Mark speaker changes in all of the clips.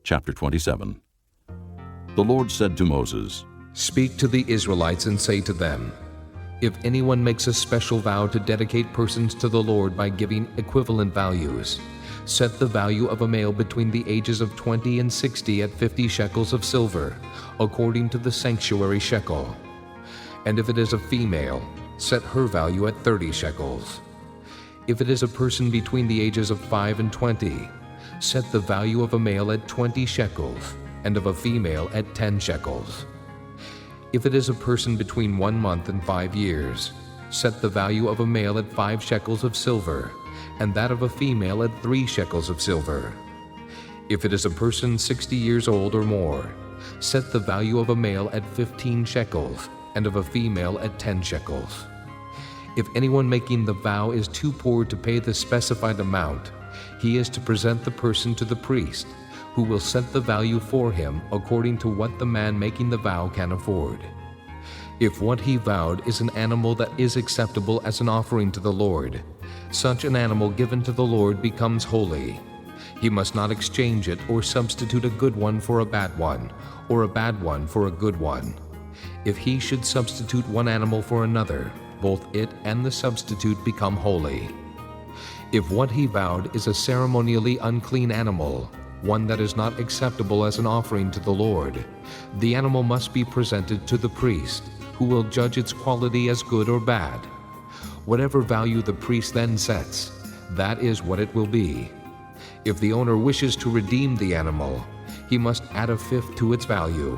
Speaker 1: chapter 27. The Lord said to Moses,
Speaker 2: "Speak to the Israelites and say to them, if anyone makes a special vow to dedicate persons to the Lord by giving equivalent values, set the value of a male between the ages of 20 and 60 at 50 shekels of silver, according to the sanctuary shekel. And if it is a female, set her value at 30 shekels. If it is a person between the ages of 5 and 20, set the value of a male at 20 shekels, and of a female at 10 shekels. If it is a person between 1 month and 5 years, set the value of a male at 5 shekels of silver, and that of a female at 3 shekels of silver. If it is a person 60 years old or more, set the value of a male at 15 shekels, and of a female at 10 shekels. If anyone making the vow is too poor to pay the specified amount, he is to present the person to the priest, who will set the value for him according to what the man making the vow can afford. If what he vowed is an animal that is acceptable as an offering to the Lord, such an animal given to the Lord becomes holy. He must not exchange it or substitute a good one for a bad one, or a bad one for a good one. If he should substitute one animal for another, both it and the substitute become holy. If what he vowed is a ceremonially unclean animal, one that is not acceptable as an offering to the Lord, the animal must be presented to the priest, who will judge its quality as good or bad. Whatever value the priest then sets, that is what it will be. If the owner wishes to redeem the animal, he must add a fifth to its value.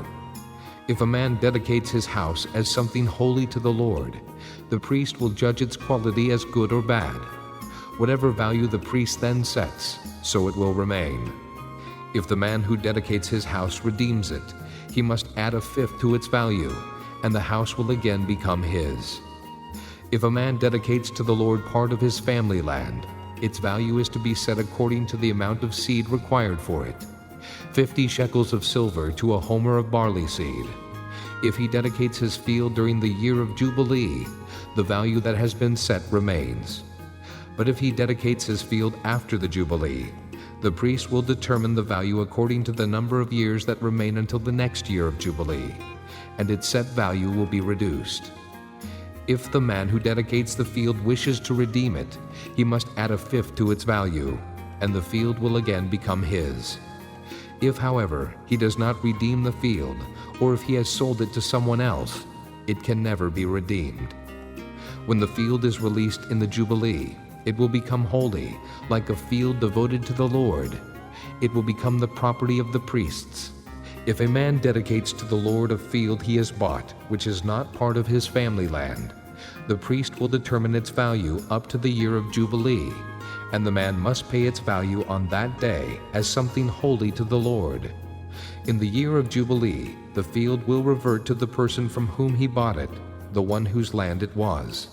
Speaker 2: If a man dedicates his house as something holy to the Lord, the priest will judge its quality as good or bad. Whatever value the priest then sets, so it will remain. If the man who dedicates his house redeems it, he must add a fifth to its value, and the house will again become his. If a man dedicates to the Lord part of his family land, its value is to be set according to the amount of seed required for it, 50 shekels of silver to a homer of barley seed. If he dedicates his field during the year of Jubilee, the value that has been set remains. But if he dedicates his field after the Jubilee, the priest will determine the value according to the number of years that remain until the next year of Jubilee, and its set value will be reduced. If the man who dedicates the field wishes to redeem it, he must add a fifth to its value, and the field will again become his. If, however, he does not redeem the field, or if he has sold it to someone else, it can never be redeemed. When the field is released in the Jubilee, it will become holy, like a field devoted to the Lord. It will become the property of the priests. If a man dedicates to the Lord a field he has bought, which is not part of his family land, the priest will determine its value up to the year of Jubilee, and the man must pay its value on that day as something holy to the Lord. In the year of Jubilee, the field will revert to the person from whom he bought it, the one whose land it was.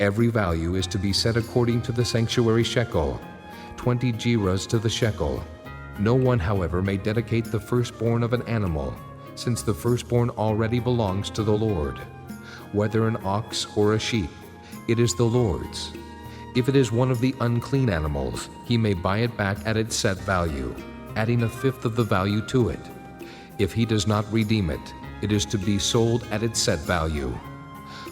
Speaker 2: Every value is to be set according to the sanctuary shekel, 20 gerahs to the shekel. No one, however, may dedicate the firstborn of an animal, since the firstborn already belongs to the Lord. Whether an ox or a sheep, it is the Lord's. If it is one of the unclean animals, he may buy it back at its set value, adding a fifth of the value to it. If he does not redeem it, it is to be sold at its set value.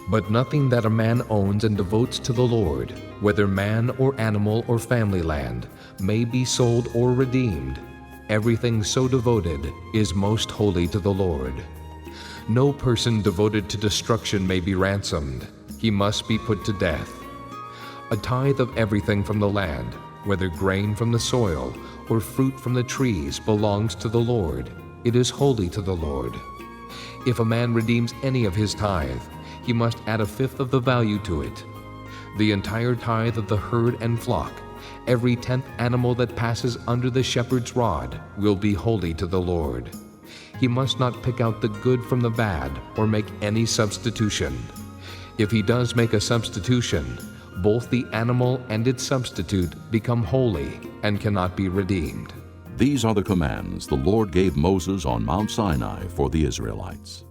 Speaker 2: But nothing that a man owns and devotes to the Lord, whether man or animal or family land, may be sold or redeemed. Everything so devoted is most holy to the Lord. No person devoted to destruction may be ransomed. He must be put to death. A tithe of everything from the land, whether grain from the soil or fruit from the trees, belongs to the Lord. It is holy to the Lord. If a man redeems any of his tithe, he must add a fifth of the value to it. The entire tithe of the herd and flock, every 10th animal that passes under the shepherd's rod, will be holy to the Lord. He must not pick out the good from the bad or make any substitution. If he does make a substitution, both the animal and its substitute become holy and cannot be redeemed.
Speaker 1: These are the commands the Lord gave Moses on Mount Sinai for the Israelites.